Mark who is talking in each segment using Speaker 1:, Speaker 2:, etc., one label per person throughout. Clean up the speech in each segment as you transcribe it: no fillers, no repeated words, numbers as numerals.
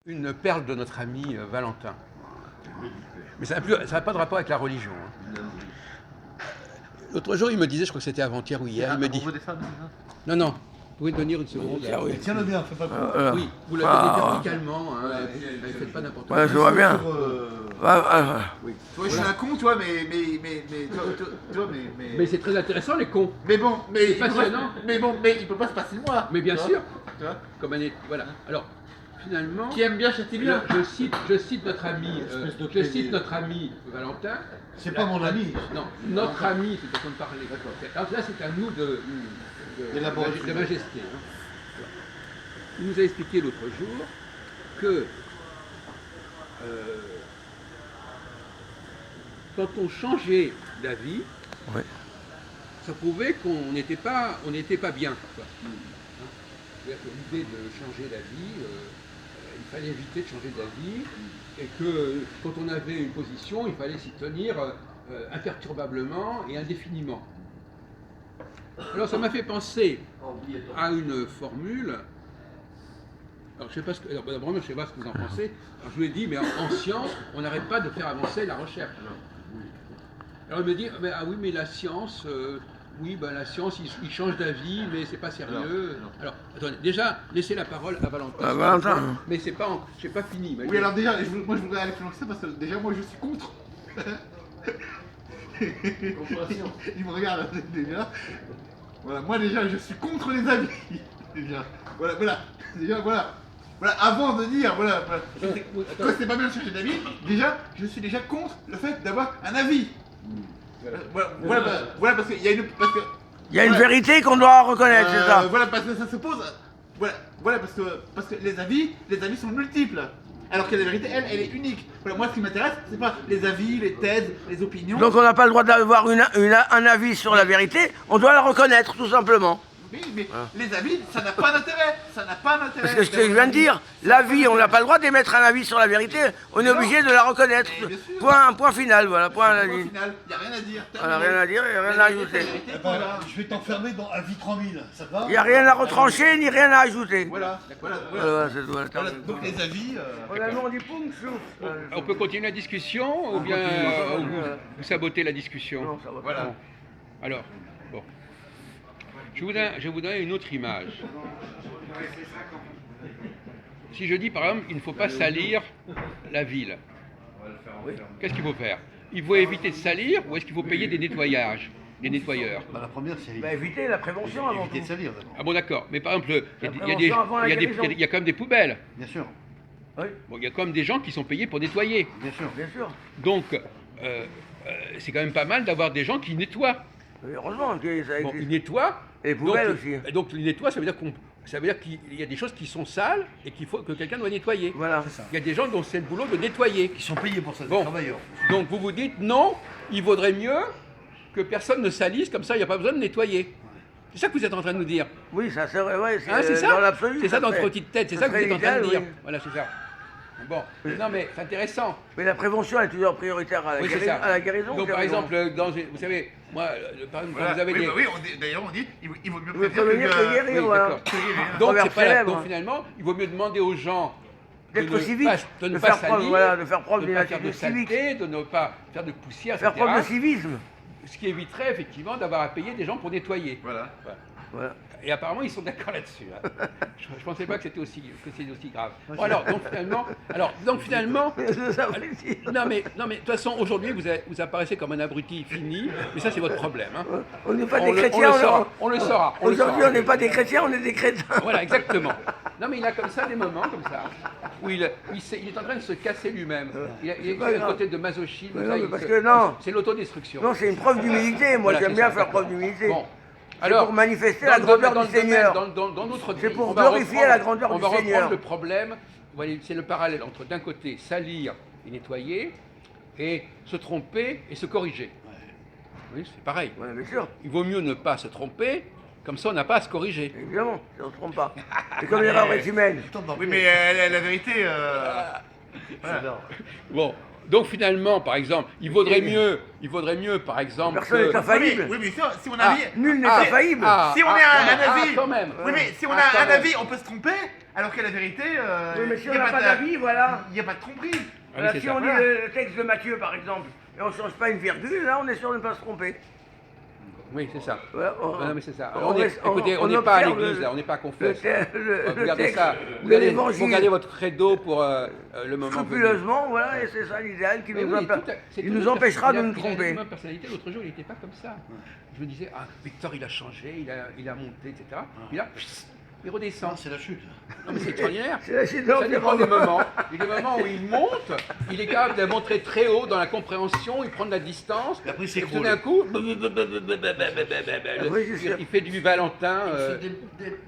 Speaker 1: Une perle de notre ami Valentin. Mais ça n'a pas de rapport avec la religion. Hein. L'autre jour, il me disait, je crois que c'était avant-hier ou hier, il me dit... Non, non, vous pouvez tenir une seconde.
Speaker 2: Tiens-le bien, fais pas de
Speaker 1: Oui, vous l'avez dit verticalement, hein, ne faites pas n'importe quoi.
Speaker 3: Ouais, je vois bien.
Speaker 2: Oui. Toi, je suis un con, toi,
Speaker 1: Mais c'est très intéressant, les cons.
Speaker 2: Mais bon,
Speaker 1: C'est passionnant.
Speaker 2: Mais il peut pas se passer de moi.
Speaker 1: Mais bien sûr.
Speaker 2: Tu vois.
Speaker 1: Comme voilà. Alors, finalement...
Speaker 2: Qui aime bien châtie bien.
Speaker 1: Je cite notre ami Valentin.
Speaker 2: C'est pas mon ami.
Speaker 1: Non, notre ami, c'est pour qu'on parle. Alors là, c'est à nous de majesté. Hein. Il nous a expliqué l'autre jour que quand on changeait d'avis,
Speaker 3: ouais.
Speaker 1: Ça prouvait qu'on n'était pas bien. Quoi. Hein? C'est-à-dire que l'idée de changer d'avis, il fallait éviter de changer d'avis, et que quand on avait une position, il fallait s'y tenir imperturbablement et indéfiniment. Alors ça m'a fait penser à une formule. Alors je ne sais pas ce que vous en pensez. Alors, je vous ai dit, mais en science, on n'arrête pas de faire avancer la recherche. Alors il me dit, ah oui, mais la science, la science, il change d'avis, mais c'est pas sérieux. Alors, attendez, déjà, laissez la parole à Valentin.
Speaker 3: Valentin.
Speaker 1: Mais c'est pas fini.
Speaker 2: Oui, alors déjà, moi je voudrais aller plus loin que ça parce que déjà, moi je suis contre. Il me regarde déjà. Voilà, moi déjà, je suis contre les avis. Déjà. Voilà. Voilà, avant de dire, quand c'est pas bien de changer d'avis, déjà, je suis déjà contre le fait d'avoir un avis. Voilà, parce qu'il y a une...
Speaker 3: Il y a une vérité qu'on doit reconnaître, c'est ça.
Speaker 2: Voilà, parce que ça se pose... Voilà, parce que les avis sont multiples. Alors que la vérité, elle est unique. Voilà, moi, ce qui m'intéresse, c'est pas les avis, les thèses, les opinions.
Speaker 3: Donc on n'a pas le droit d'avoir un avis sur la vérité, on doit la reconnaître, tout simplement.
Speaker 2: Oui, mais les avis, ça n'a pas d'intérêt.
Speaker 3: Parce que ce que je viens de dire, l'avis, on n'a pas le droit d'émettre un avis sur la vérité, on est obligé de la reconnaître. Point final, voilà, point à la ligne.
Speaker 2: Il n'y a rien à dire.
Speaker 3: Il n'y a rien à dire, il n'y a rien à ajouter.
Speaker 4: Je vais t'enfermer dans Avis 3000, ça te va?
Speaker 3: Il n'y a rien à retrancher, ni rien à ajouter.
Speaker 2: Voilà. Donc les avis...
Speaker 3: On dit poum, chouf.
Speaker 1: On peut continuer la discussion ou bien vous sabotez la discussion?
Speaker 3: Non, ça va.
Speaker 2: Voilà.
Speaker 1: Bon. Alors, bon. Je vais vous donner une autre image. Si je dis par exemple, il ne faut pas salir la ville, qu'est-ce qu'il faut faire? Il faut éviter de salir ou est-ce qu'il faut payer des nettoyeurs?
Speaker 4: La première, c'est
Speaker 3: Éviter la prévention avant
Speaker 4: éviter de
Speaker 3: tout.
Speaker 4: salir d'abord.
Speaker 1: Ah bon, d'accord, mais par exemple, il y a quand même des poubelles.
Speaker 4: Bien sûr,
Speaker 3: Oui,
Speaker 1: Bon, il y a quand même des gens qui sont payés pour nettoyer.
Speaker 4: bien sûr.
Speaker 3: bien sûr.
Speaker 1: Donc, c'est quand même pas mal d'avoir des gens qui nettoient.
Speaker 3: Oui, heureusement que ça
Speaker 1: Bon, ils
Speaker 3: existe.
Speaker 1: nettoient.
Speaker 3: Et les poubelles
Speaker 1: donc,
Speaker 3: aussi.
Speaker 1: Donc, ils nettoient, ça veut dire qu'il y a des choses qui sont sales et qu'il faut que quelqu'un doit nettoyer.
Speaker 3: Voilà.
Speaker 1: Il y a des gens dont c'est le boulot de nettoyer.
Speaker 4: Ils sont payés pour ça, des
Speaker 1: Bon.
Speaker 4: travailleurs.
Speaker 1: Donc, vous vous dites non, il vaudrait mieux que personne ne salisse, comme ça, il n'y a pas besoin de nettoyer. C'est ça que vous êtes en train de nous dire.
Speaker 3: Oui, ça serait, ouais,
Speaker 1: Hein, c'est ça
Speaker 3: dans l'absolu.
Speaker 1: C'est ça dans votre
Speaker 3: serait-
Speaker 1: petite tête, c'est
Speaker 3: ça
Speaker 1: ça que vous êtes en train de
Speaker 3: serait
Speaker 1: dire.
Speaker 3: idéal, oui.
Speaker 1: Voilà, c'est ça. Bon, non mais c'est intéressant.
Speaker 3: Mais la prévention est toujours prioritaire à la,
Speaker 1: Oui, c'est
Speaker 3: guérison,
Speaker 1: ça.
Speaker 3: à la guérison.
Speaker 1: Donc par
Speaker 3: guérison.
Speaker 1: exemple, vous savez, moi, par exemple, quand vous avez des...
Speaker 2: D'ailleurs, on dit, il vaut mieux
Speaker 3: Vous
Speaker 2: prévenir
Speaker 3: prévenir que guérir,
Speaker 1: Oui,
Speaker 3: voilà.
Speaker 1: d'accord.
Speaker 3: Donc,
Speaker 1: Donc, c'est pas
Speaker 3: célèbre.
Speaker 1: donc finalement, il vaut mieux demander aux gens
Speaker 3: D'être civique,
Speaker 1: de ne
Speaker 3: de
Speaker 1: pas
Speaker 3: faire preuve,
Speaker 1: salir,
Speaker 3: voilà, de faire preuve
Speaker 1: de
Speaker 3: d'une
Speaker 1: ne pas faire de
Speaker 3: attitude civique.
Speaker 1: saleté, de ne pas faire de poussière,
Speaker 3: Faire
Speaker 1: etc.
Speaker 3: preuve de civisme.
Speaker 1: Ce qui éviterait effectivement d'avoir à payer des gens pour nettoyer.
Speaker 2: Voilà.
Speaker 3: Voilà.
Speaker 1: Et apparemment, ils sont d'accord là-dessus. Hein. Je ne pensais pas que c'était aussi grave. Bon, alors, donc finalement,
Speaker 3: Ça veut dire.
Speaker 1: non mais de toute façon, aujourd'hui, vous apparaissez comme un abruti fini, mais ça, c'est votre problème. Hein.
Speaker 3: On n'est pas
Speaker 1: On
Speaker 3: des
Speaker 1: le
Speaker 3: chrétiens.
Speaker 1: saura. On le saura.
Speaker 3: Aujourd'hui, on n'est pas des chrétiens, on est des crétins.
Speaker 1: Voilà, exactement. Non, mais il a comme ça des moments comme ça où il est en train de se casser lui-même. Il est
Speaker 3: pas
Speaker 1: à
Speaker 3: grave.
Speaker 1: côté de masochisme.
Speaker 3: Mais
Speaker 1: ça,
Speaker 3: non, mais
Speaker 1: il
Speaker 3: parce
Speaker 1: se-
Speaker 3: que non.
Speaker 1: C'est l'autodestruction.
Speaker 3: Non, c'est une preuve d'humilité. Moi,
Speaker 1: Voilà,
Speaker 3: j'aime
Speaker 1: c'est
Speaker 3: bien
Speaker 1: ça,
Speaker 3: faire
Speaker 1: d'accord.
Speaker 3: preuve d'humilité.
Speaker 1: Bon.
Speaker 3: C'est
Speaker 1: Alors,
Speaker 3: pour manifester
Speaker 1: dans
Speaker 3: la
Speaker 1: le
Speaker 3: grandeur
Speaker 1: domaine-
Speaker 3: du Seigneur.
Speaker 1: dans notre
Speaker 3: C'est pour
Speaker 1: on va
Speaker 3: glorifier
Speaker 1: reprendre-
Speaker 3: la grandeur
Speaker 1: on
Speaker 3: du
Speaker 1: va reprendre
Speaker 3: Seigneur.
Speaker 1: le problème. Vous voyez, c'est le parallèle entre d'un côté salir et nettoyer et se tromper et se corriger. Oui, c'est pareil.
Speaker 3: Ouais, bien sûr,
Speaker 1: Il vaut mieux ne pas se tromper, comme ça on n'a pas à se corriger.
Speaker 3: évidemment, on ne se trompe pas. C'est comme l'erreur est humaine.
Speaker 2: Oui, mais la vérité...
Speaker 1: Bon, Donc finalement, par exemple, il vaudrait mieux, par exemple,
Speaker 3: Personne n'est infaillible.
Speaker 2: Oui, mais si on a
Speaker 1: Ah.
Speaker 3: Nul n'est infaillible.
Speaker 2: si on est un avis,
Speaker 1: quand même.
Speaker 2: oui, mais si on
Speaker 1: Ah,
Speaker 2: a
Speaker 1: quand
Speaker 2: un
Speaker 1: même.
Speaker 2: avis, on peut se tromper, alors qu'à la vérité,
Speaker 3: Oui, mais si on
Speaker 2: y a
Speaker 3: n'a pas
Speaker 2: de-
Speaker 3: d'avis, voilà.
Speaker 2: il n'y a pas de tromperie.
Speaker 1: Ah oui,
Speaker 3: Voilà,
Speaker 1: c'est
Speaker 3: si
Speaker 1: ça.
Speaker 3: on lit
Speaker 2: Voilà.
Speaker 3: le texte de Matthieu, par exemple, et on ne change pas une virgule, là, on est sûr de ne pas se tromper.
Speaker 1: Oui, c'est ça.
Speaker 3: Voilà,
Speaker 1: Non, mais c'est ça.
Speaker 3: on
Speaker 1: Alors, écoutez, on n'est pas à l'église, là, on n'est pas à confesse. Vous regardez
Speaker 3: texte
Speaker 1: ça,
Speaker 3: de
Speaker 1: vous regardez
Speaker 3: l'évangile.
Speaker 1: votre credo pour le moment venu.
Speaker 3: Scrupuleusement, voilà, et c'est ça l'idéal qui
Speaker 1: Mais
Speaker 3: nous,
Speaker 1: oui, c'est
Speaker 3: il
Speaker 1: tout
Speaker 3: nous
Speaker 1: à fait-
Speaker 3: empêchera
Speaker 1: il a-
Speaker 3: de nous
Speaker 1: il a
Speaker 3: tromper.
Speaker 1: une même personnalité, l'autre jour, il n'était pas comme ça. Je me disais, ah, Victor, il a changé, il a monté, etc. Puis là, il redescend.
Speaker 4: Non, c'est la chute.
Speaker 1: Non, mais c'est extraordinaire.
Speaker 3: C'est la chute
Speaker 1: Ça dépend des moments. Il y a des moments où il monte, il est capable de montrer très haut dans la compréhension, il prend de la distance,
Speaker 4: Et après, il
Speaker 1: et tout
Speaker 4: s'écroule.
Speaker 1: d'un coup,
Speaker 3: Oui, c'est sûr.
Speaker 1: il fait du Valentin.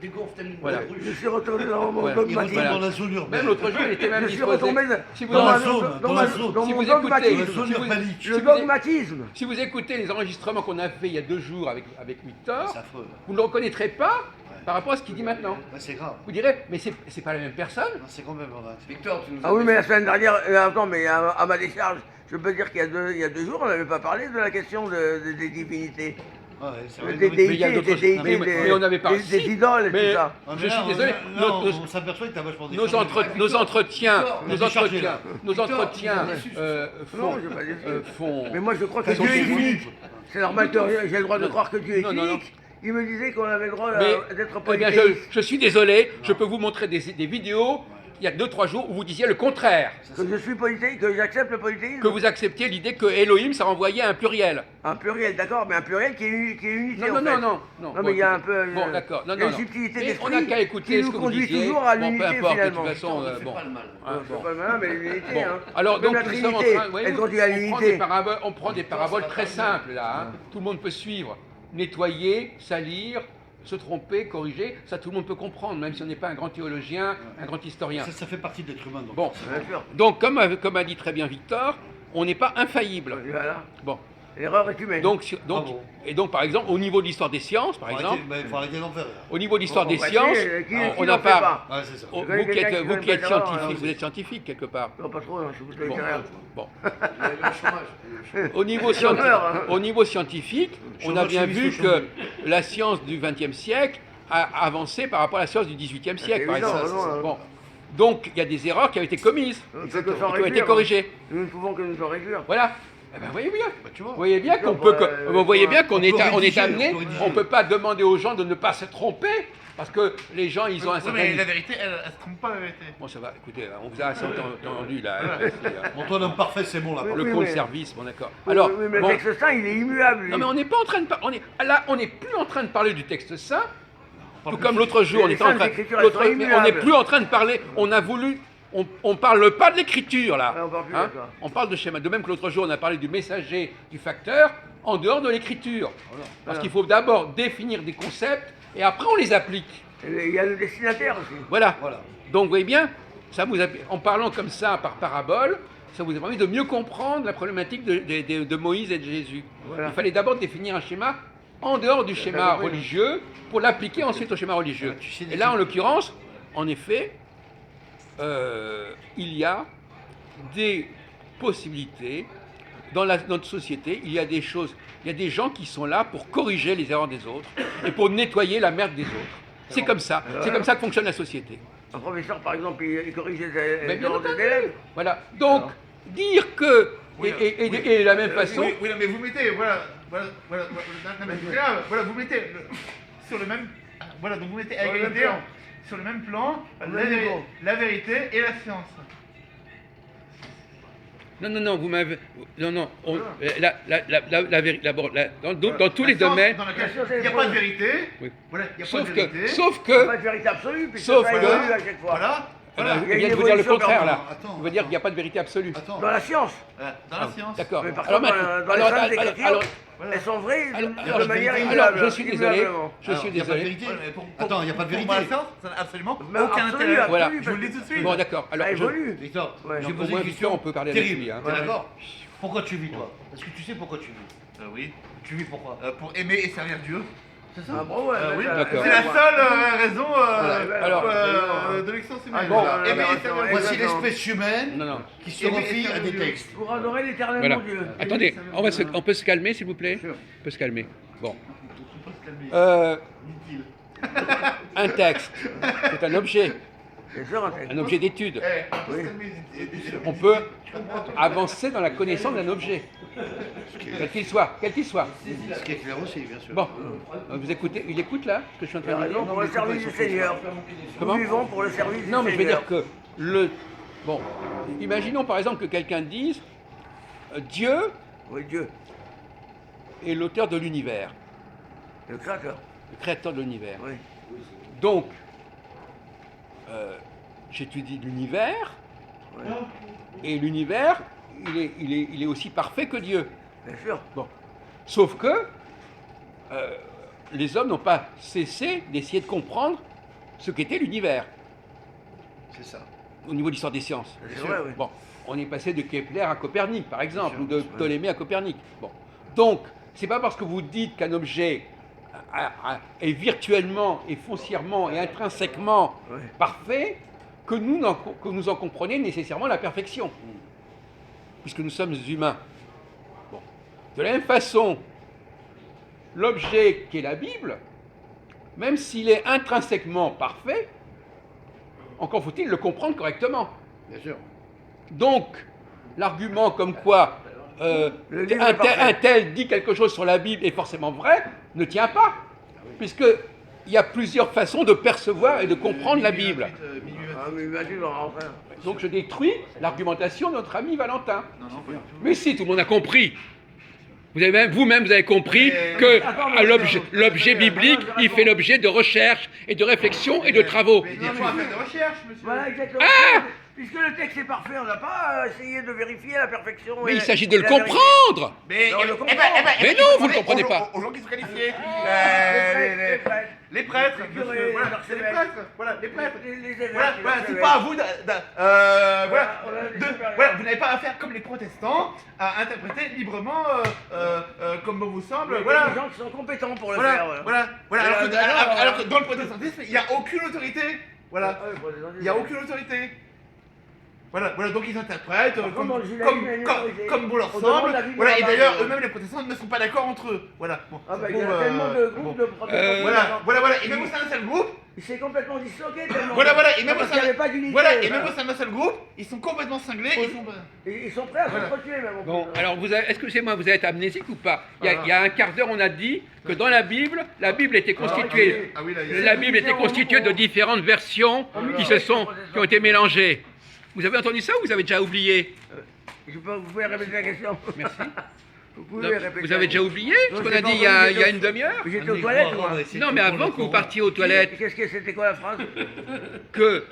Speaker 4: Des gonfles tellement
Speaker 1: voilà.
Speaker 3: Je suis retourné dans mon
Speaker 1: Voilà.
Speaker 4: Il retourne
Speaker 3: dogmatisme.
Speaker 4: dans la zone urbaine.
Speaker 1: Même l'autre jour, il était même
Speaker 3: Je suis
Speaker 1: disposé.
Speaker 3: retombé
Speaker 1: Si vous,
Speaker 3: dans
Speaker 4: la
Speaker 3: ma-
Speaker 4: zone,
Speaker 3: dans
Speaker 4: dans
Speaker 3: ma-
Speaker 4: la zone.
Speaker 3: dans
Speaker 1: Si
Speaker 3: mon
Speaker 1: vous écoutez-
Speaker 3: dogmatisme.
Speaker 4: La zone
Speaker 1: si vous-
Speaker 4: urbanique.
Speaker 3: Le dogmatisme.
Speaker 1: si vous écoutez les enregistrements qu'on a fait il y a 2 jours avec Victor,
Speaker 4: C'est affreux.
Speaker 1: vous ne le reconnaîtrez pas par rapport à ce qu'il dit maintenant.
Speaker 4: Ouais, c'est grave.
Speaker 1: Vous direz, mais c'est pas la même personne.
Speaker 4: Non, c'est quand même vrai.
Speaker 5: Victor, tu nous as
Speaker 3: Ah oui,
Speaker 5: fait
Speaker 3: mais la
Speaker 5: ça.
Speaker 3: semaine dernière, attends, mais à ma décharge, je peux dire qu'il y a deux jours, on n'avait pas parlé de la question des divinités.
Speaker 4: Ouais, c'est vrai.
Speaker 3: Des
Speaker 1: mais il y a
Speaker 3: déités,
Speaker 1: d'autres-
Speaker 3: des déités,
Speaker 1: mais on avait pas-
Speaker 3: des
Speaker 1: si.
Speaker 3: idoles et
Speaker 1: Mais-
Speaker 3: tout ça.
Speaker 4: Ah, mais
Speaker 1: Je
Speaker 4: là,
Speaker 1: suis désolé,
Speaker 4: Là, on s'aperçoit que t'as vachement
Speaker 1: Nos,
Speaker 4: déchargé.
Speaker 1: nos entretiens,
Speaker 5: Victor,
Speaker 1: nos
Speaker 4: on a déchargé,
Speaker 1: entretiens,
Speaker 4: là.
Speaker 1: nos
Speaker 5: Victor,
Speaker 1: entretiens
Speaker 5: tu nous as déçus.
Speaker 3: Non, j'ai pas déçu.
Speaker 1: font.
Speaker 3: Mais moi, je crois que
Speaker 4: Parce
Speaker 3: Dieu
Speaker 4: que
Speaker 3: est
Speaker 4: c'est
Speaker 3: unique. C'est normal que j'ai le droit de
Speaker 1: Non.
Speaker 3: croire que Dieu est
Speaker 1: Non, non, non.
Speaker 3: unique. Il me disait qu'on avait le droit
Speaker 1: Mais
Speaker 3: d'être
Speaker 1: eh bien,
Speaker 3: polythéiste.
Speaker 1: je suis désolé, je peux vous montrer des vidéos il y a 2-3 jours où vous disiez le contraire,
Speaker 3: Que je suis polythéiste, que j'accepte le polythéisme.
Speaker 1: que vous acceptiez l'idée que Elohim ça renvoyait à un pluriel.
Speaker 3: Un pluriel, d'accord, mais un pluriel qui est unité
Speaker 1: Non,
Speaker 3: en
Speaker 1: non,
Speaker 3: fait.
Speaker 1: non.
Speaker 3: Non, mais il y a un peu.
Speaker 1: Bon, d'accord. Non,
Speaker 3: il y a
Speaker 1: non,
Speaker 3: une
Speaker 1: non.
Speaker 3: subtilité
Speaker 1: Mais
Speaker 3: d'esprit
Speaker 1: on n'a qu'à écouter
Speaker 3: qui
Speaker 1: ce
Speaker 3: nous
Speaker 1: que vous
Speaker 3: conduit
Speaker 1: disiez.
Speaker 3: toujours à
Speaker 1: Bon, peu
Speaker 3: l'unité
Speaker 1: importe, de
Speaker 3: finalement.
Speaker 1: toute façon,
Speaker 5: Ne fais
Speaker 1: bon.
Speaker 5: pas le mal.
Speaker 1: Hein,
Speaker 3: C'est
Speaker 1: bon.
Speaker 3: pas le malin, mais l'unité,
Speaker 1: Bon.
Speaker 3: hein.
Speaker 1: Alors
Speaker 3: Même
Speaker 1: donc
Speaker 3: la
Speaker 1: nous sommes en
Speaker 3: Trinité,
Speaker 1: train, voyez-vous,
Speaker 3: elle conduit à
Speaker 1: on prend
Speaker 3: l'unité.
Speaker 1: des paraboles, on prend des paraboles très simples là, hein. Tout le monde peut suivre, nettoyer, salir, se tromper, corriger, ça tout le monde peut comprendre, même si on n'est pas un grand théologien, un grand historien.
Speaker 4: Ça fait partie de l'être humain. Donc.
Speaker 1: Bon,
Speaker 3: Bien sûr.
Speaker 1: donc comme a dit très bien Victor, on n'est pas infaillible.
Speaker 3: Voilà.
Speaker 1: Bon,
Speaker 3: L'erreur est humaine.
Speaker 1: donc,
Speaker 4: Bravo.
Speaker 1: et donc par exemple au niveau de l'histoire des sciences, par exemple,
Speaker 4: Il faut arrêter d'en faire.
Speaker 1: au niveau de l'histoire des
Speaker 3: Bah,
Speaker 1: sciences,
Speaker 3: qui
Speaker 1: on
Speaker 3: n'en
Speaker 1: n'a
Speaker 3: fait
Speaker 1: pas.
Speaker 3: pas
Speaker 4: Ouais, c'est ça.
Speaker 1: Oh,
Speaker 3: Je connais
Speaker 1: vous qui
Speaker 3: quelqu'un
Speaker 1: êtes,
Speaker 3: qui
Speaker 1: vous qui êtes
Speaker 3: connaît pas,
Speaker 1: scientifique,
Speaker 3: alors,
Speaker 1: vous êtes scientifique quelque part.
Speaker 3: Non, pas trop, hein, je suis plutôt
Speaker 1: Bon,
Speaker 3: littéraire.
Speaker 1: bon.
Speaker 5: Il y avait le chômage.
Speaker 3: Chômeur, hein.
Speaker 1: Au niveau scientifique, on a
Speaker 4: Chômeur,
Speaker 1: bien vu
Speaker 4: chimiste,
Speaker 1: que
Speaker 4: chômeur.
Speaker 1: la science du XXe siècle a avancé par rapport à la science du XVIIIe siècle, par
Speaker 3: évident,
Speaker 1: exemple.
Speaker 3: non,
Speaker 1: Bon. Donc, il y a des erreurs qui ont été commises,
Speaker 3: On ne
Speaker 1: qui
Speaker 3: peut que s'en
Speaker 1: ont été
Speaker 3: réjouir,
Speaker 1: corrigées.
Speaker 3: hein. Nous ne pouvons que nous en réjouir.
Speaker 1: Voilà. Eh ben, voyez bien.
Speaker 4: Bah, tu vois.
Speaker 1: Vous voyez bien qu'on
Speaker 3: Non,
Speaker 1: peut,
Speaker 3: bah,
Speaker 1: vous voyez bien qu'on
Speaker 4: on
Speaker 1: est,
Speaker 4: peut
Speaker 1: on est
Speaker 4: rédiger,
Speaker 1: amené,
Speaker 4: on peut rédiger.
Speaker 1: on peut pas demander aux gens de ne pas se tromper, parce que les gens, ils ont un
Speaker 2: Oui,
Speaker 1: certain...
Speaker 2: mais la vérité, elle se trompe pas, la vérité.
Speaker 1: Bon, ça va, écoutez, on vous a assez entendu, là.
Speaker 4: Antoine, homme parfait, c'est bon là.
Speaker 3: Oui,
Speaker 1: Le
Speaker 3: oui,
Speaker 1: compte
Speaker 3: mais-
Speaker 1: service, bon d'accord.
Speaker 3: Oui,
Speaker 1: Alors,
Speaker 3: oui, mais
Speaker 1: bon,
Speaker 3: le texte saint, il est immuable. lui.
Speaker 1: non mais on n'est pas en train de là, on n'est plus en train de parler du texte saint, tout
Speaker 4: plus
Speaker 1: comme l'autre jour, on
Speaker 3: les
Speaker 1: était en
Speaker 3: saintes
Speaker 1: train,
Speaker 3: écritures, elles
Speaker 1: l'autre-
Speaker 3: sont
Speaker 1: on n'est
Speaker 3: immuables.
Speaker 1: plus en train de parler, on a voulu, on parle pas de l'écriture là,
Speaker 3: Ouais, on parle plus
Speaker 1: hein.
Speaker 3: de ça.
Speaker 1: On parle de schéma, de même que l'autre jour on a parlé du messager, du facteur, en dehors de l'écriture, parce
Speaker 3: Voilà.
Speaker 1: qu'il faut d'abord définir des concepts et après on les applique,
Speaker 3: Et il y a le destinataire aussi.
Speaker 1: voilà.
Speaker 4: Voilà.
Speaker 1: Donc vous voyez bien, ça vous a, en parlant comme ça par parabole, ça vous a permis de mieux comprendre la problématique de Moïse et de Jésus.
Speaker 3: Voilà.
Speaker 1: Il fallait d'abord définir un schéma en dehors du schéma
Speaker 3: compris.
Speaker 1: religieux pour l'appliquer ensuite au schéma religieux.
Speaker 4: Tu sais,
Speaker 1: Et là, en l'occurrence, en effet, il y a des possibilités dans notre société. Il y a des choses, il y a des gens qui sont là pour corriger les erreurs des autres et pour nettoyer la merde des autres. C'est comme ça. C'est comme ça que fonctionne la société.
Speaker 3: Un professeur, par exemple, il corrige les
Speaker 1: Mais bien
Speaker 3: erreurs des
Speaker 1: entendu.
Speaker 3: élèves.
Speaker 1: Voilà. Donc, dire que
Speaker 2: Oui,
Speaker 1: et
Speaker 2: oui,
Speaker 1: de la même façon,
Speaker 2: Oui, non, mais vous mettez, voilà, non, mais c'est grave, voilà, vous mettez sur le même, voilà, donc vous mettez à
Speaker 3: Sur le même
Speaker 2: égalité
Speaker 3: plan.
Speaker 2: sur le même plan
Speaker 3: le même niveau.
Speaker 2: la vérité et la science.
Speaker 1: non, vous m'avez, non, dans tous les
Speaker 2: La science
Speaker 1: domaines,
Speaker 2: dans laquelle
Speaker 3: La science,
Speaker 2: il n'y a
Speaker 3: elle
Speaker 2: pas de
Speaker 3: est
Speaker 2: vérité,
Speaker 1: Oui.
Speaker 2: voilà, il n'y a pas
Speaker 1: sauf
Speaker 2: de
Speaker 1: que,
Speaker 2: vérité,
Speaker 1: sauf
Speaker 3: Il n'y a
Speaker 1: que,
Speaker 3: pas de vérité absolue, puisque
Speaker 1: Sauf
Speaker 3: ça
Speaker 1: que-
Speaker 3: évolue à chaque fois.
Speaker 2: voilà, voilà.
Speaker 1: il
Speaker 3: il y a
Speaker 1: vient
Speaker 3: une
Speaker 1: de vous dire le
Speaker 3: évolution
Speaker 1: contraire là.
Speaker 3: permanente.
Speaker 4: Attends,
Speaker 1: Il veut dire qu'il n'y a pas de vérité absolue.
Speaker 4: Attends.
Speaker 3: Dans la science.
Speaker 2: Voilà, dans la science.
Speaker 1: D'accord.
Speaker 3: Mais par
Speaker 1: Alors
Speaker 3: contre,
Speaker 1: maintenant,
Speaker 3: dans les
Speaker 1: alors,
Speaker 3: saintes
Speaker 1: alors,
Speaker 3: écritures,
Speaker 1: alors,
Speaker 3: elles sont vraies
Speaker 1: alors,
Speaker 3: de manière
Speaker 1: alors,
Speaker 3: immuable.
Speaker 1: je suis désolé,
Speaker 3: immuablement.
Speaker 1: je suis
Speaker 4: Il n'y a pas de
Speaker 1: désolé.
Speaker 4: vérité.
Speaker 2: Ouais, mais
Speaker 4: Attends, il n'y a pas de
Speaker 2: pour
Speaker 4: vérité.
Speaker 2: moi, la science, ça n'a absolument
Speaker 3: Mais
Speaker 2: aucun
Speaker 3: absolue,
Speaker 2: intérêt.
Speaker 1: Voilà.
Speaker 3: absolue,
Speaker 2: Je vous le dis tout de suite.
Speaker 1: Bon, d'accord. Alors,
Speaker 3: Ça
Speaker 1: je-
Speaker 3: évolue.
Speaker 4: Victor,
Speaker 3: Ouais.
Speaker 4: j'ai
Speaker 1: Au
Speaker 4: posé
Speaker 1: moins,
Speaker 4: une question
Speaker 1: Victor, on peut parler avec
Speaker 4: terrible.
Speaker 1: lui, hein.
Speaker 4: T'es
Speaker 3: Ouais.
Speaker 4: d'accord? Pourquoi tu vis, toi? Est-ce que tu sais pourquoi tu vis?
Speaker 2: Oui.
Speaker 4: Tu vis pourquoi?
Speaker 2: Pour aimer et servir Dieu.
Speaker 4: C'est ça.
Speaker 3: Ah bon, ouais,
Speaker 2: Oui,
Speaker 1: D'accord.
Speaker 2: c'est la seule raison
Speaker 1: Alors,
Speaker 2: de l'existence humaine.
Speaker 1: bon,
Speaker 2: Voilà. Aimer et servir
Speaker 4: Voici
Speaker 2: Dieu.
Speaker 4: l'espèce humaine
Speaker 1: Non, non.
Speaker 4: qui se
Speaker 2: Aimer et
Speaker 4: refie à
Speaker 2: servir
Speaker 4: des
Speaker 2: Dieu.
Speaker 4: textes.
Speaker 3: Pour adorer l'éternel
Speaker 1: Voilà.
Speaker 3: mon Dieu.
Speaker 1: Attendez, on peut se calmer, s'il vous plaît.
Speaker 2: Sûr.
Speaker 1: On peut se calmer. Bon.
Speaker 2: On peut se calmer,
Speaker 1: Euh,
Speaker 2: dit-il.
Speaker 1: un texte, c'est un objet,
Speaker 3: C'est sûr, hein,
Speaker 1: un objet d'étude.
Speaker 2: On peut se calmer, dit-il.
Speaker 1: On peut avancer dans la connaissance d'un objet, quel qu'il soit, quel qu'il soit.
Speaker 4: Ce qui est clair aussi, bien sûr.
Speaker 1: Bon, vous écoutez, il écoute là, ce que je suis en train de dire.
Speaker 3: Pour le service du Seigneur.
Speaker 1: Comment
Speaker 3: Nous vivons pour le service
Speaker 1: Non,
Speaker 3: du
Speaker 1: mais je veux
Speaker 3: Seigneur.
Speaker 1: dire que bon, imaginons par exemple que quelqu'un dise Dieu
Speaker 3: Oui, Dieu,
Speaker 1: est l'auteur de l'univers,
Speaker 3: le créateur.
Speaker 1: le créateur de l'univers.
Speaker 3: Oui.
Speaker 1: Donc, j'étudie l'univers,
Speaker 3: Oui.
Speaker 1: et l'univers, il est aussi parfait que Dieu.
Speaker 3: Bien sûr.
Speaker 1: Bon. Sauf que les hommes n'ont pas cessé d'essayer de comprendre ce qu'était l'univers
Speaker 4: C'est ça.
Speaker 1: au niveau de l'histoire des sciences.
Speaker 3: C'est vrai, oui.
Speaker 1: Bon, on est passé de Kepler à Copernic, par exemple, ou de
Speaker 3: sûr.
Speaker 1: Ptolémée à Copernic. Bon. Donc, c'est pas parce que vous dites qu'un objet est virtuellement et foncièrement et intrinsèquement
Speaker 3: Oui.
Speaker 1: parfait que nous en comprenez nécessairement la perfection, puisque nous sommes humains. Bon. De la même façon, l'objet qui est la Bible, même s'il est intrinsèquement parfait, encore faut-il le comprendre correctement.
Speaker 4: Bien sûr.
Speaker 1: Donc, l'argument comme quoi
Speaker 3: Le livre est parfait.
Speaker 1: un tel dit quelque chose sur la Bible est forcément vrai ne tient pas, puisqu'il y a plusieurs façons de percevoir et de comprendre la Bible.
Speaker 3: Ah, mais imagine, enfin.
Speaker 1: Donc je détruis l'argumentation de notre ami Valentin.
Speaker 2: Non, non, pas du tout.
Speaker 1: Mais si, tout le monde a compris. Vous-même, vous avez compris
Speaker 2: Mais-
Speaker 1: que
Speaker 3: Attends, mais
Speaker 1: l'objet biblique, il fait l'objet de recherche et de réflexion et de travaux.
Speaker 2: Mais il y a pas à faire de recherche, monsieur.
Speaker 3: Voilà, exactement.
Speaker 1: Ah
Speaker 3: Puisque le texte est parfait, on n'a pas essayé de vérifier la perfection.
Speaker 1: Mais
Speaker 3: et-
Speaker 1: il s'agit de
Speaker 3: et
Speaker 1: le
Speaker 3: la vérité.
Speaker 1: comprendre.
Speaker 2: Mais,
Speaker 3: Non, on le comprend.
Speaker 1: Mais non, vous ne le comprenez pas.
Speaker 2: Aux gens qui sont qualifiés.
Speaker 3: Les prêtres.
Speaker 2: Les prêtres,
Speaker 3: Les
Speaker 2: monsieur,
Speaker 3: curés,
Speaker 2: voilà,
Speaker 3: les
Speaker 2: c'est les
Speaker 3: archevêques.
Speaker 2: prêtres, voilà, les prêtres.
Speaker 3: Les évêques.
Speaker 2: Voilà,
Speaker 3: les
Speaker 2: voilà, c'est
Speaker 3: archevêques.
Speaker 2: pas à vous voilà,
Speaker 3: on a les supérieurs.
Speaker 2: voilà, vous n'avez pas à faire comme les protestants, à interpréter librement comme bon vous semble,
Speaker 3: Il y a
Speaker 2: voilà.
Speaker 3: des gens qui sont compétents pour le faire.
Speaker 2: Voilà, voilà,
Speaker 3: Et
Speaker 2: alors que dans le protestantisme, il n'y a aucune autorité, voilà, il n'y a aucune autorité. Voilà, donc ils interprètent
Speaker 3: Comme dans le judaïsme, il y a une autorité.
Speaker 2: comme bon leur
Speaker 3: On demande
Speaker 2: semble,
Speaker 3: l'avis de
Speaker 2: voilà,
Speaker 3: la
Speaker 2: et
Speaker 3: base.
Speaker 2: d'ailleurs eux-mêmes les protestants ne sont pas d'accord entre eux, voilà. Bon,
Speaker 3: Ah bah
Speaker 2: c'est
Speaker 3: il y a
Speaker 2: pour,
Speaker 3: tellement de groupes de protestants.
Speaker 2: voilà, et même au sein d'un seul groupe,
Speaker 3: Il s'est complètement disloqué tellement.
Speaker 2: voilà, et même au
Speaker 3: Parce
Speaker 2: sein
Speaker 3: qu'il n'y avait pas d'unité.
Speaker 2: voilà, et même au sein d'un seul groupe, ils sont complètement cinglés,
Speaker 3: Ils sont prêts à
Speaker 2: Voilà.
Speaker 3: s'entretuer même. en
Speaker 1: Bon,
Speaker 3: plus.
Speaker 1: alors est-ce que c'est moi, vous êtes amnésique ou pas il y a un quart d'heure, on a dit que dans la Bible était constituée.
Speaker 2: Ah oui, là, il y a-
Speaker 1: La Bible était constituée de différentes versions qui ont été mélangées. Vous avez entendu ça ou vous avez déjà oublié?
Speaker 3: Vous pouvez répéter la question.
Speaker 1: Merci.
Speaker 3: Vous pouvez répéter.
Speaker 1: Vous avez déjà oublié ce
Speaker 3: Non,
Speaker 1: qu'on
Speaker 3: j'ai
Speaker 1: a
Speaker 3: pas
Speaker 1: dit il
Speaker 3: entendu,
Speaker 1: y a une demi-heure?
Speaker 3: J'étais aux toilettes, moi.
Speaker 1: Non, mais avant que vous partiez aux toilettes,
Speaker 3: Qu'est-ce que c'était quoi la phrase?
Speaker 1: que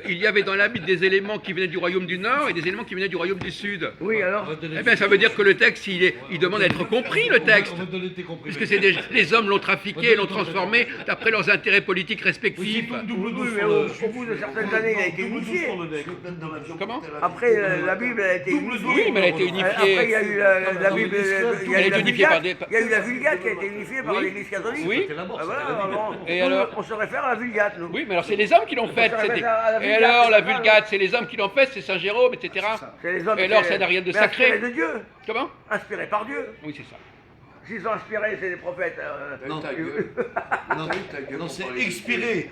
Speaker 1: il y avait dans la Bible des éléments qui venaient du royaume du Nord et des éléments qui venaient du royaume du Sud.
Speaker 3: Oui, alors.
Speaker 1: Eh bien, ça veut dire que le texte, il demande à être compris, le texte.
Speaker 4: On va te donner tes comprimés.
Speaker 1: Puisque les hommes l'ont trafiqué et l'ont transformé d'après leurs intérêts politiques respectifs.
Speaker 4: Double
Speaker 3: Oui,
Speaker 4: douce
Speaker 3: mais
Speaker 4: sur le-
Speaker 3: au bout de certaines années, il a été
Speaker 4: double douce
Speaker 3: unifié.
Speaker 4: sur le deck.
Speaker 1: Comment?
Speaker 3: Après, la Bible a été unifiée.
Speaker 1: Oui, mais elle a été
Speaker 3: Après, il y
Speaker 1: unifiée.
Speaker 3: a eu la Bible. Il y a
Speaker 1: Elle a
Speaker 3: eu
Speaker 1: été
Speaker 3: la
Speaker 1: unifiée par
Speaker 3: Vulgate.
Speaker 1: des-
Speaker 3: Il y a eu la Vulgate qui a été unifiée par
Speaker 1: Oui.
Speaker 3: l'Église catholique.
Speaker 1: Oui.
Speaker 3: Ah, voilà,
Speaker 1: Et
Speaker 3: nous,
Speaker 1: alors
Speaker 3: on se réfère à la Vulgate, nous.
Speaker 1: Oui, mais alors c'est les hommes qui l'ont faite.
Speaker 3: Ça réfère à la
Speaker 1: Et
Speaker 3: Vulgate,
Speaker 1: alors,
Speaker 3: c'est
Speaker 1: la
Speaker 3: pas mal,
Speaker 1: Vulgate, c'est les hommes qui l'ont faite, c'est Saint Jérôme, etc.
Speaker 3: C'est les hommes
Speaker 1: Et alors,
Speaker 3: qui-
Speaker 1: ça n'a rien de
Speaker 3: mais
Speaker 1: sacré.
Speaker 3: Inspirés de Dieu.
Speaker 1: Comment?
Speaker 3: Inspirés par Dieu.
Speaker 1: Oui, c'est ça.
Speaker 3: S'ils sont inspirés, c'est des prophètes.
Speaker 4: Non,
Speaker 5: Ta gueule.
Speaker 4: Non,
Speaker 5: Ta gueule,
Speaker 4: non,
Speaker 5: on
Speaker 4: c'est
Speaker 5: parlait
Speaker 4: expiré.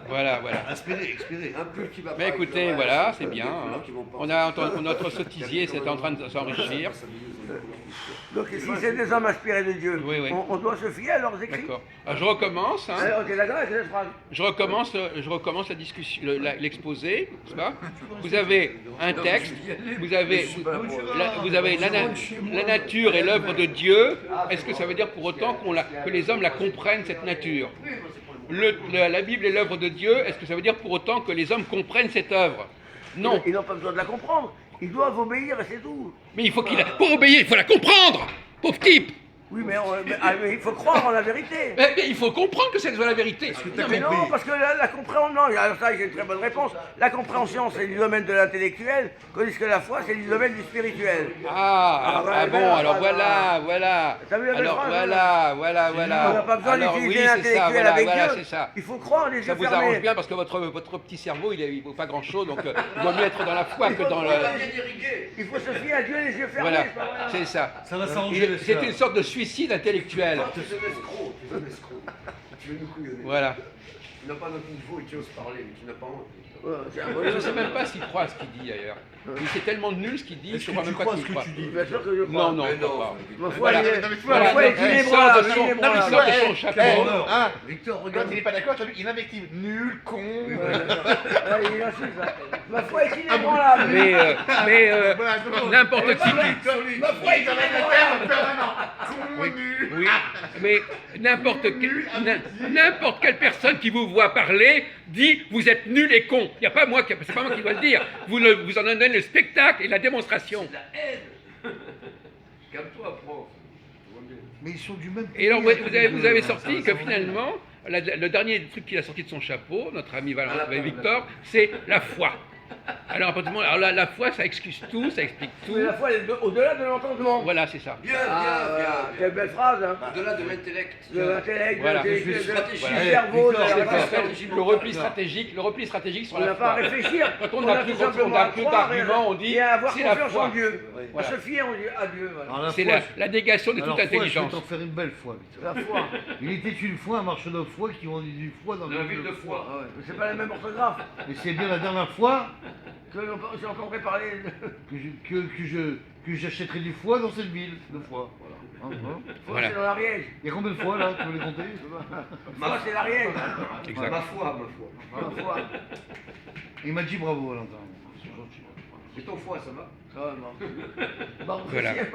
Speaker 1: Voilà.
Speaker 4: Inspiré.
Speaker 5: Un peu qui va
Speaker 1: Mais
Speaker 5: pas
Speaker 1: écoutez,
Speaker 5: avec le
Speaker 1: voilà,
Speaker 5: reste,
Speaker 1: c'est bien.
Speaker 5: des
Speaker 1: Hein.
Speaker 5: couleurs qui vont pas
Speaker 1: On a notre sottisier, c'est en train de s'enrichir.
Speaker 3: Donc, si c'est des hommes inspirés de Dieu,
Speaker 1: Oui.
Speaker 3: on doit se fier à leurs écrits.
Speaker 1: D'accord. Alors, je recommence. Hein.
Speaker 3: Alors, ok, d'accord avec cette phrase.
Speaker 1: Je recommence la discussion, l'exposé, n'est-ce pas? Vous avez un texte, vous avez la nature et l'œuvre de Dieu. Est-ce que ça veut dire pour autant que les hommes la comprennent, cette nature? La Bible est l'œuvre de Dieu. Est-ce que ça veut dire pour autant que les hommes comprennent cette œuvre? Non.
Speaker 3: Ils n'ont pas besoin de la comprendre. Ils doivent obéir et c'est tout.
Speaker 1: Mais pour obéir, il faut la comprendre, pauvre type.
Speaker 3: Oui, mais il faut croire en la vérité.
Speaker 1: Mais il faut comprendre que c'est la vérité.
Speaker 3: Non, mais non, parce que la compréhension, non, alors ça, j'ai une très bonne réponse. La compréhension, c'est du domaine de l'intellectuel, tandis que la foi, c'est du domaine du spirituel.
Speaker 1: Bon, alors voilà.
Speaker 3: T'as vu la belle
Speaker 1: Alors
Speaker 3: phrase,
Speaker 1: voilà.
Speaker 3: On n'a pas besoin
Speaker 1: Alors,
Speaker 3: d'utiliser
Speaker 1: oui, c'est ça,
Speaker 3: l'intellectuel avec
Speaker 1: voilà,
Speaker 3: Dieu.
Speaker 1: c'est ça.
Speaker 3: Il faut croire les yeux
Speaker 1: Ça vous
Speaker 3: fermés.
Speaker 1: arrange bien parce que votre petit cerveau, il vaut pas grand-chose, donc il vaut mieux être dans la foi que dans le...
Speaker 3: Il faut se fier à Dieu les yeux fermés.
Speaker 1: Voilà,
Speaker 3: c'est pas vrai.
Speaker 1: c'est ça.
Speaker 4: Ça va s'arranger.
Speaker 1: C'est une sorte de suicide intellectuel.
Speaker 5: Tu es un escroc, tu es un escroc. Tu veux nous couillonner.
Speaker 1: Voilà.
Speaker 5: Tu n'as pas notre niveau et tu oses parler, mais tu n'as pas honte.
Speaker 1: Je ne sais même pas s'il croit à ce qu'il dit d'ailleurs. C'est tellement nul ce qu'il dit, je ne crois même pas qu'il croit.
Speaker 3: Bien sûr que je crois.
Speaker 1: Non,
Speaker 5: Mais
Speaker 1: je crois pas.
Speaker 3: Ma foi,
Speaker 1: Voilà.
Speaker 3: il est-
Speaker 2: Non, mais tu
Speaker 3: ma
Speaker 2: vois,
Speaker 3: foi, il est
Speaker 1: il sort de son-
Speaker 3: inébranlable,
Speaker 1: il sort de son chapeau.
Speaker 2: Hein,
Speaker 5: Victor,
Speaker 2: quand
Speaker 5: regarde.
Speaker 2: il n'est pas d'accord, tu as vu, il invective. Nul, con.
Speaker 3: Ouais, il insulte, là. Ma foi est inébranlable.
Speaker 2: Voilà, non.
Speaker 1: N'importe qui.
Speaker 3: Ma foi est inébranlable.
Speaker 1: Oui, mais n'importe quelle personne qui vous voit parler dit vous êtes nul et con. C'est pas moi qui dois le dire. Vous en donnez le spectacle et la démonstration.
Speaker 5: La haine. Calme-toi, prof.
Speaker 4: Mais ils sont du même
Speaker 1: Et alors
Speaker 4: pays,
Speaker 1: vous avez sorti que finalement, le dernier truc qu'il a sorti de son chapeau, notre ami Victor, c'est la foi. Alors, apparemment, la foi, ça excuse tout, ça explique tout.
Speaker 3: Mais la foi, elle est au-delà de l'entendement.
Speaker 1: Voilà, c'est ça.
Speaker 5: Bien.
Speaker 3: Quelle belle phrase, hein.
Speaker 5: Au-delà de l'intellect.
Speaker 3: De l'intellect,
Speaker 1: Voilà.
Speaker 3: du
Speaker 5: Stratégie.
Speaker 3: cerveau, de
Speaker 1: C'est
Speaker 3: la
Speaker 1: ce qu'on
Speaker 3: raison.
Speaker 1: appelle le repli stratégique sur
Speaker 3: On n'a
Speaker 1: la
Speaker 3: pas à
Speaker 1: foi.
Speaker 3: réfléchir.
Speaker 1: Quand on n'a plus
Speaker 3: simplement à croire
Speaker 1: d'arguments, on dit
Speaker 3: et à avoir
Speaker 1: c'est la
Speaker 3: confiance
Speaker 1: foi.
Speaker 3: en Dieu.
Speaker 1: Voilà.
Speaker 3: À se fier à Dieu. Voilà.
Speaker 4: Alors, la
Speaker 1: C'est
Speaker 4: foi,
Speaker 1: la négation de toute
Speaker 4: alors, foi,
Speaker 1: intelligence.
Speaker 4: Je vais t'en faire une belle foi, Victor.
Speaker 3: La foi.
Speaker 4: Il était une fois un marché de foi qui vendait du foie dans
Speaker 5: De la ville de Foix.
Speaker 3: Ah ouais, mais c'est pas la même orthographe
Speaker 4: Et c'est bien la dernière fois
Speaker 3: que j'ai encore préparé.
Speaker 4: que j'achèterai du foie dans cette ville, de foie. Voilà.
Speaker 1: Voilà.
Speaker 3: C'est dans l'Ariège.
Speaker 4: Il y a combien de fois là, tu veux les compter?
Speaker 3: Moi, c'est l'Ariège.
Speaker 1: Exact.
Speaker 5: Ma foi.
Speaker 3: La foi.
Speaker 4: Il m'a dit bravo à l'entendre. C'est gentil.
Speaker 5: Et ton foie, ça va?
Speaker 3: Ça va, non. Bon,
Speaker 1: Voilà.
Speaker 3: merci.